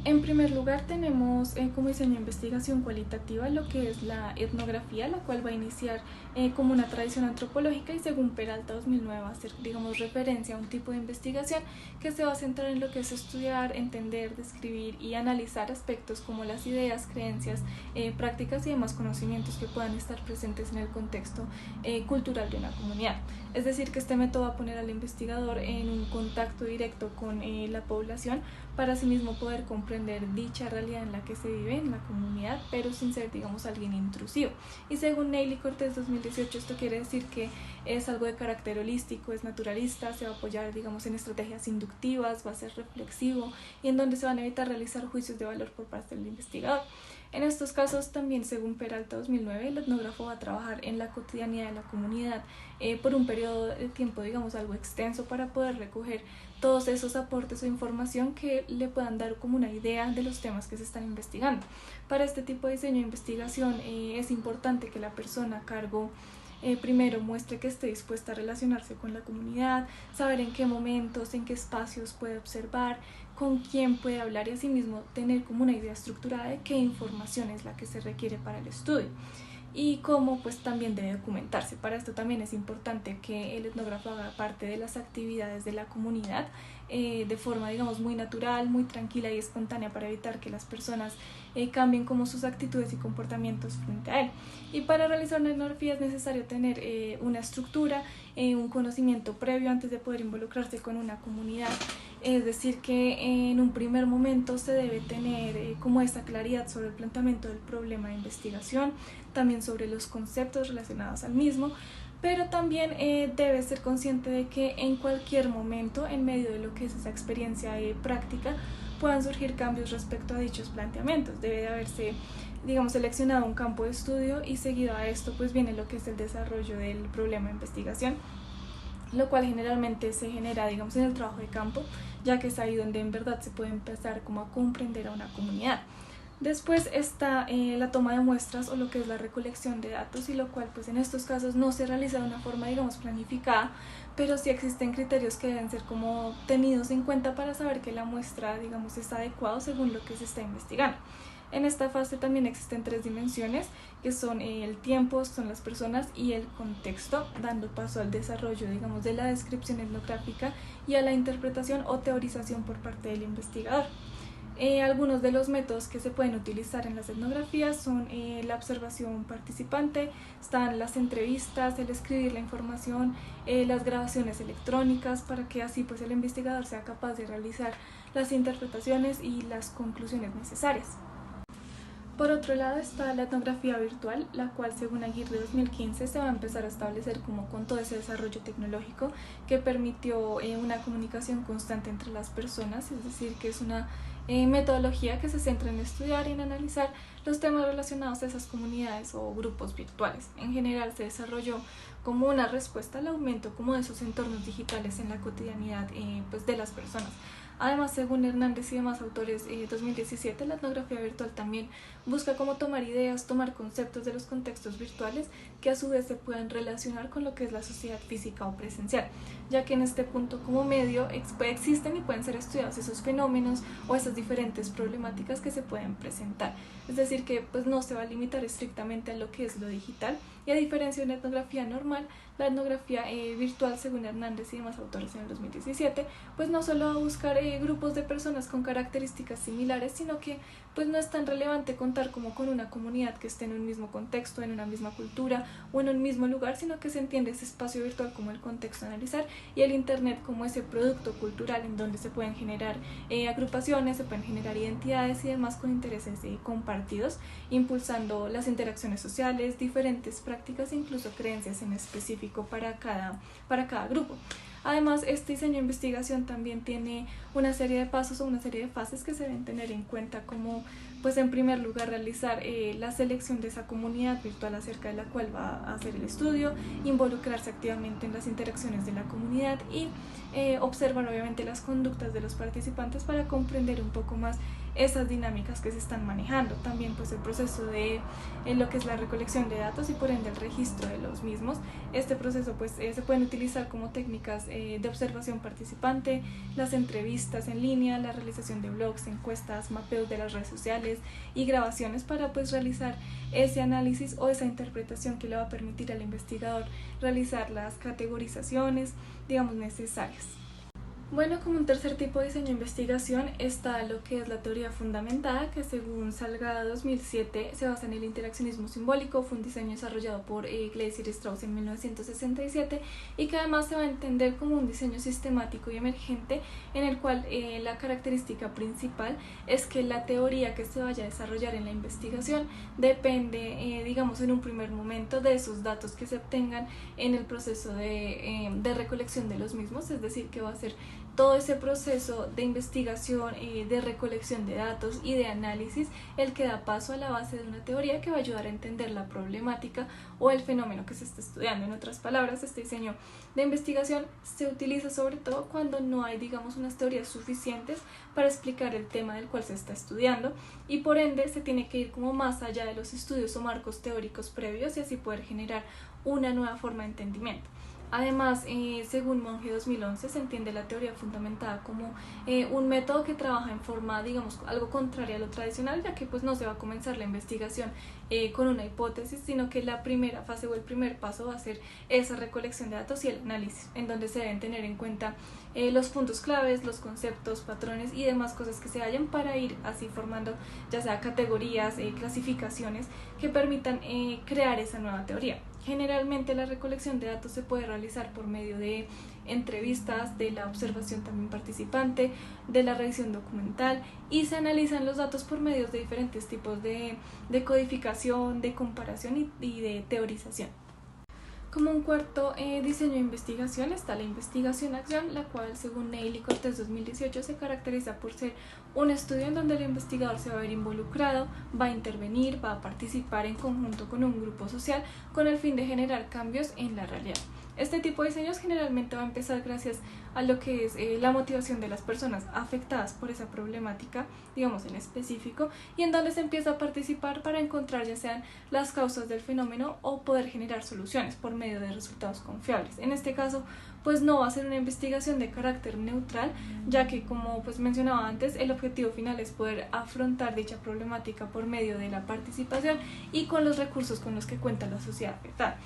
En primer lugar tenemos como diseño de investigación cualitativa lo que es la etnografía, la cual va a iniciar como una tradición antropológica y según Peralta 2009 va a ser, digamos, referencia a un tipo de investigación que se va a centrar en lo que es estudiar, entender, describir y analizar aspectos como las ideas, creencias, prácticas y demás conocimientos que puedan estar presentes en el contexto cultural de una comunidad. Es decir, que este método va a poner al investigador en un contacto directo con la población para asimismo poder comprender dicha realidad en la que se vive en la comunidad, pero sin ser, digamos, alguien intrusivo. Y según Neily Cortés 2018, esto quiere decir que es algo de carácter holístico, es naturalista, se va a apoyar, digamos, en estrategias inductivas, va a ser reflexivo y en donde se van a evitar realizar juicios de valor por parte del investigador. En estos casos también, según Peralta 2009, el etnógrafo va a trabajar en la cotidianidad de la comunidad por un periodo de tiempo, digamos, algo extenso para poder recoger todos esos aportes o información que le puedan dar como una idea de los temas que se están investigando. Para este tipo de diseño de investigación es importante que la persona a cargo primero muestre que esté dispuesta a relacionarse con la comunidad, saber en qué momentos, en qué espacios puede observar, con quién puede hablar y asimismo tener como una idea estructurada de qué información es la que se requiere para el estudio y cómo pues también debe documentarse. Para esto también es importante que el etnógrafo haga parte de las actividades de la comunidad de forma, digamos, muy natural, muy tranquila y espontánea para evitar que las personas cambien como sus actitudes y comportamientos frente a él. Y para realizar una etnografía es necesario tener una estructura, un conocimiento previo antes de poder involucrarse con una comunidad. Es decir, que en un primer momento se debe tener como esa claridad sobre el planteamiento del problema de investigación, también sobre los conceptos relacionados al mismo, pero también debe ser consciente de que en cualquier momento, en medio de lo que es esa experiencia práctica, puedan surgir cambios respecto a dichos planteamientos. Debe de haberse, digamos, seleccionado un campo de estudio y seguido a esto pues viene lo que es el desarrollo del problema de investigación, lo cual generalmente se genera, digamos, en el trabajo de campo, ya que es ahí donde en verdad se puede empezar como a comprender a una comunidad. Después está la toma de muestras o lo que es la recolección de datos, y lo cual pues en estos casos no se realiza de una forma, digamos, planificada, pero sí existen criterios que deben ser como tenidos en cuenta para saber que la muestra, digamos, está adecuada según lo que se está investigando. En esta fase también existen 3 dimensiones, que son el tiempo, son las personas y el contexto, dando paso al desarrollo, digamos, de la descripción etnográfica y a la interpretación o teorización por parte del investigador. Algunos de los métodos que se pueden utilizar en las etnografías son la observación participante, están las entrevistas, el escribir la información, las grabaciones electrónicas, para que así pues el investigador sea capaz de realizar las interpretaciones y las conclusiones necesarias. Por otro lado está la etnografía virtual, la cual según Aguirre 2015 se va a empezar a establecer como con todo ese desarrollo tecnológico que permitió una comunicación constante entre las personas, es decir, que es una metodología que se centra en estudiar y en analizar los temas relacionados a esas comunidades o grupos virtuales. En general se desarrolló como una respuesta al aumento como de esos entornos digitales en la cotidianidad pues de las personas. Además, según Hernández y demás autores, 2017, la etnografía virtual también busca cómo tomar ideas, tomar conceptos de los contextos virtuales que a su vez se puedan relacionar con lo que es la sociedad física o presencial, ya que en este punto como medio existen y pueden ser estudiados esos fenómenos o esas diferentes problemáticas que se pueden presentar. Es decir, que pues no se va a limitar estrictamente a lo que es lo digital, y a diferencia de una etnografía normal, la etnografía virtual, según Hernández y demás autores en el 2017, pues no solo va a buscar grupos de personas con características similares, sino que pues no es tan relevante contar como con una comunidad que esté en un mismo contexto, en una misma cultura o en un mismo lugar, sino que se entiende ese espacio virtual como el contexto a analizar y el internet como ese producto cultural en donde se pueden generar agrupaciones, se pueden generar identidades y demás con intereses compartidos, impulsando las interacciones sociales, diferentes prácticas e incluso creencias en específico para cada grupo. Además, este diseño de investigación también tiene una serie de pasos o una serie de fases que se deben tener en cuenta, como pues en primer lugar realizar la selección de esa comunidad virtual acerca de la cual va a hacer el estudio, involucrarse activamente en las interacciones de la comunidad y observar obviamente las conductas de los participantes para comprender un poco más esas dinámicas que se están manejando. También pues el proceso de lo que es la recolección de datos y por ende el registro de los mismos. Este proceso pues se pueden utilizar como técnicas de observación participante, las entrevistas en línea, la realización de blogs, encuestas, mapeos de las redes sociales y grabaciones para pues realizar ese análisis o esa interpretación que le va a permitir al investigador realizar las categorizaciones, digamos, necesarias. Bueno, como un tercer tipo de diseño de investigación está lo que es la teoría fundamentada, que según Salgado 2007 se basa en el interaccionismo simbólico. Fue un diseño desarrollado por Gleiser y Strauss en 1967 y que además se va a entender como un diseño sistemático y emergente en el cual la característica principal es que la teoría que se vaya a desarrollar en la investigación depende, digamos, en un primer momento de esos datos que se obtengan en el proceso de recolección de los mismos, es decir, que va a ser todo ese proceso de investigación, de recolección de datos y de análisis el que da paso a la base de una teoría que va a ayudar a entender la problemática o el fenómeno que se está estudiando. En otras palabras, este diseño de investigación se utiliza sobre todo cuando no hay, digamos, unas teorías suficientes para explicar el tema del cual se está estudiando y por ende se tiene que ir como más allá de los estudios o marcos teóricos previos y así poder generar una nueva forma de entendimiento. Además, según Monge 2011, se entiende la teoría fundamentada como un método que trabaja en forma, digamos, algo contraria a lo tradicional, ya que pues no se va a comenzar la investigación con una hipótesis, sino que la primera fase o el primer paso va a ser esa recolección de datos y el análisis, en donde se deben tener en cuenta los puntos claves, los conceptos, patrones y demás cosas que se hallan para ir así formando ya sea categorías, clasificaciones que permitan crear esa nueva teoría. Generalmente la recolección de datos se puede realizar por medio de entrevistas, de la observación también participante, de la revisión documental y se analizan los datos por medios de diferentes tipos de codificación, de comparación y de teorización. Como un cuarto diseño de investigación está la investigación-acción, la cual según Neil y Cortés 2018 se caracteriza por ser un estudio en donde el investigador se va a ver involucrado, va a intervenir, va a participar en conjunto con un grupo social con el fin de generar cambios en la realidad. Este tipo de diseños generalmente va a empezar gracias a lo que es la motivación de las personas afectadas por esa problemática, digamos en específico, y en donde se empieza a participar para encontrar ya sean las causas del fenómeno o poder generar soluciones por medio de resultados confiables. En este caso, pues no va a ser una investigación de carácter neutral, ya que como pues mencionaba antes, el objetivo final es poder afrontar dicha problemática por medio de la participación y con los recursos con los que cuenta la sociedad afectada.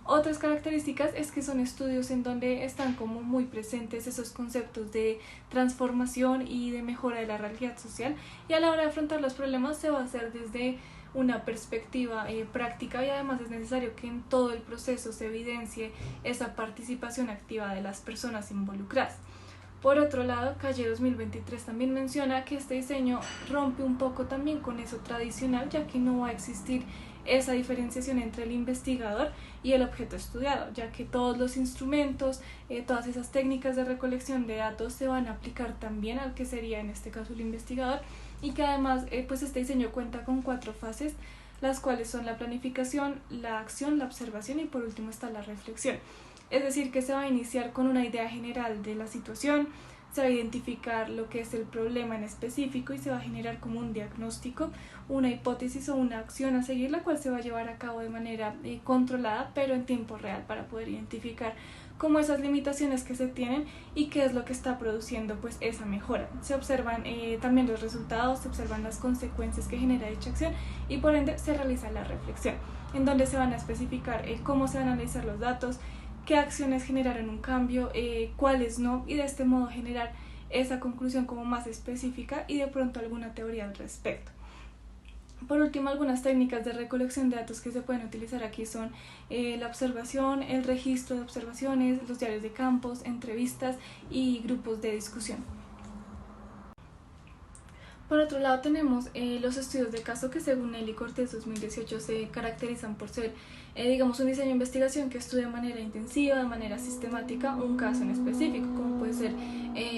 Otras características es que son estudios en donde están como muy presentes esos conceptos de transformación y de mejora de la realidad social y a la hora de afrontar los problemas se va a hacer desde una perspectiva práctica y además es necesario que en todo el proceso se evidencie esa participación activa de las personas involucradas. Por otro lado, Calle 2023 también menciona que este diseño rompe un poco también con eso tradicional, ya que no va a existir esa diferenciación entre el investigador y el objeto estudiado, ya que todos los instrumentos, todas esas técnicas de recolección de datos se van a aplicar también al que sería en este caso el investigador y que además pues este diseño cuenta con 4 fases, las cuales son la planificación, la acción, la observación y por último está la reflexión. Es decir, que se va a iniciar con una idea general de la situación, se va a identificar lo que es el problema en específico y se va a generar como un diagnóstico, una hipótesis o una acción a seguir, la cual se va a llevar a cabo de manera controlada pero en tiempo real para poder identificar como esas limitaciones que se tienen y qué es lo que está produciendo pues esa mejora. Se observan también los resultados, se observan las consecuencias que genera dicha acción y por ende se realiza la reflexión, en donde se van a especificar cómo se van a analizar los datos, qué acciones generaron un cambio, cuáles no, y de este modo generar esa conclusión como más específica y de pronto alguna teoría al respecto. Por último, algunas técnicas de recolección de datos que se pueden utilizar aquí son la observación, el registro de observaciones, los diarios de campos, entrevistas y grupos de discusión. Por otro lado tenemos los estudios de caso que según Nelly Cortés 2018 se caracterizan por ser digamos un diseño de investigación que estudia de manera intensiva, de manera sistemática un caso en específico, como puede ser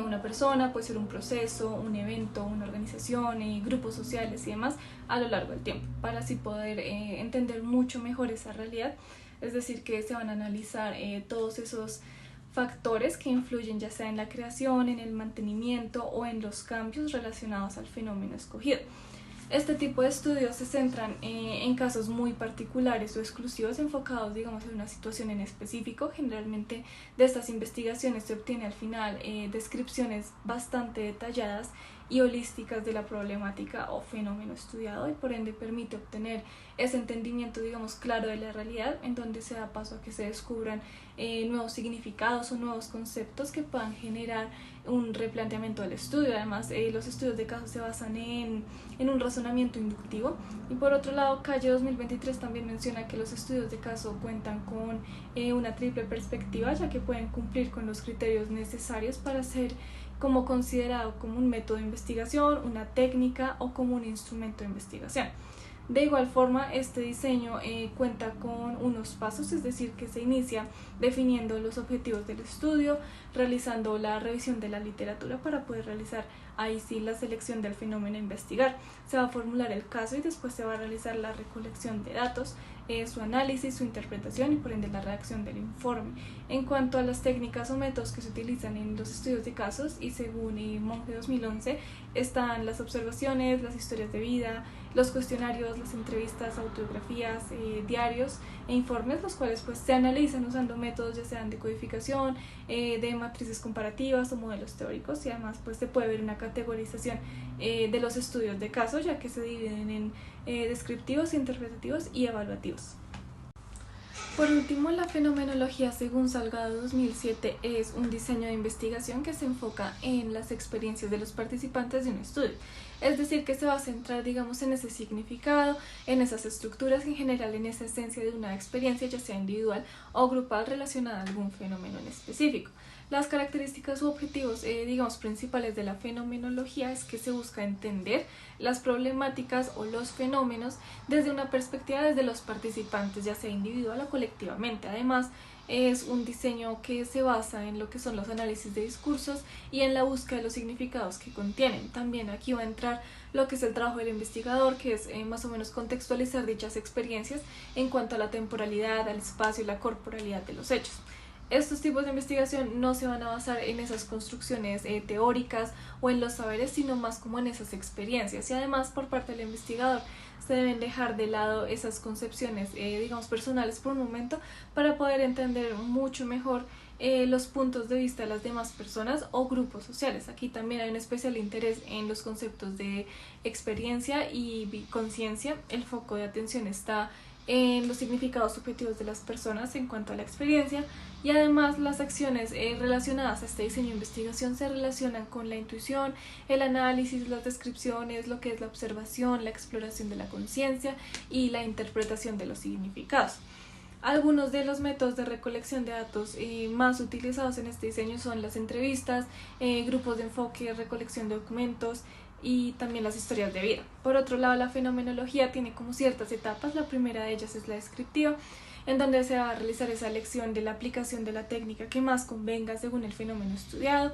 una persona, puede ser un proceso, un evento, una organización, grupos sociales y demás a lo largo del tiempo, para así poder entender mucho mejor esa realidad. Es decir, que se van a analizar todos esos factores que influyen ya sea en la creación, en el mantenimiento o en los cambios relacionados al fenómeno escogido. Este tipo de estudios se centran en casos muy particulares o exclusivos enfocados, digamos, en una situación en específico. Generalmente de estas investigaciones se obtiene al final descripciones bastante detalladas y holísticas de la problemática o fenómeno estudiado y por ende permite obtener ese entendimiento, digamos, claro de la realidad, en donde se da paso a que se descubran nuevos significados o nuevos conceptos que puedan generar un replanteamiento del estudio. Además, los estudios de casos se basan en un razonamiento inductivo. Y por otro lado, Calle 2023 también menciona que los estudios de caso cuentan con una triple perspectiva, ya que pueden cumplir con los criterios necesarios para ser como considerado como un método de investigación, una técnica o como un instrumento de investigación. De igual forma, este diseño cuenta con unos pasos, es decir, que se inicia definiendo los objetivos del estudio, realizando la revisión de la literatura para poder realizar ahí sí la selección del fenómeno a investigar. Se va a formular el caso y después se va a realizar la recolección de datos, su análisis, su interpretación y por ende la redacción del informe. En cuanto a las técnicas o métodos que se utilizan en los estudios de casos, y según Monge 2011, están las observaciones, las historias de vida, los cuestionarios, las entrevistas, autobiografías, diarios e informes, los cuales pues se analizan usando métodos ya sean de codificación, de matrices comparativas o modelos teóricos, y además pues se puede ver una categorización de los estudios de caso, ya que se dividen en descriptivos, interpretativos y evaluativos. Por último, la fenomenología, según Salgado 2007, es un diseño de investigación que se enfoca en las experiencias de los participantes de un estudio. Es decir, que se va a centrar, digamos, en ese significado, en esas estructuras, en general en esa esencia de una experiencia, ya sea individual o grupal, relacionada a algún fenómeno en específico. Las características u objetivos, digamos, principales de la fenomenología es que se busca entender las problemáticas o los fenómenos desde una perspectiva desde los participantes, ya sea individual o colectivamente. Además, es un diseño que se basa en lo que son los análisis de discursos y en la búsqueda de los significados que contienen. También aquí va a entrar lo que es el trabajo del investigador, que es más o menos contextualizar dichas experiencias en cuanto a la temporalidad, al espacio y la corporalidad de los hechos. Estos tipos de investigación no se van a basar en esas construcciones teóricas o en los saberes, sino más como en esas experiencias. Y además, por parte del investigador, se deben dejar de lado esas concepciones, digamos, personales por un momento, para poder entender mucho mejor los puntos de vista de las demás personas o grupos sociales. Aquí también hay un especial interés en los conceptos de experiencia y conciencia. El foco de atención está en los significados subjetivos de las personas en cuanto a la experiencia, y además las acciones relacionadas a este diseño de investigación se relacionan con la intuición, el análisis, las descripciones, lo que es la observación, la exploración de la conciencia y la interpretación de los significados. Algunos de los métodos de recolección de datos más utilizados en este diseño son las entrevistas, grupos de enfoque, recolección de documentos y también las historias de vida. Por otro lado, la fenomenología tiene como ciertas etapas. La primera de ellas es la descriptiva, en donde se va a realizar esa elección de la aplicación de la técnica que más convenga según el fenómeno estudiado,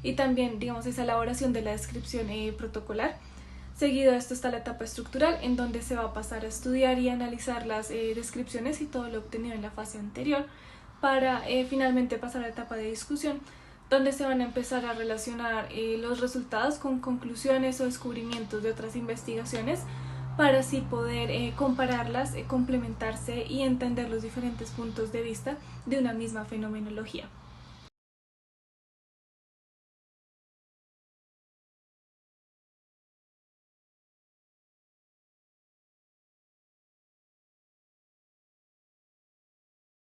y también, digamos, esa elaboración de la descripción protocolar. Seguido de esto está la etapa estructural, en donde se va a pasar a estudiar y analizar las descripciones y todo lo obtenido en la fase anterior, para finalmente pasar a la etapa de discusión, donde se van a empezar a relacionar los resultados con conclusiones o descubrimientos de otras investigaciones, para así poder compararlas, complementarse y entender los diferentes puntos de vista de una misma fenomenología.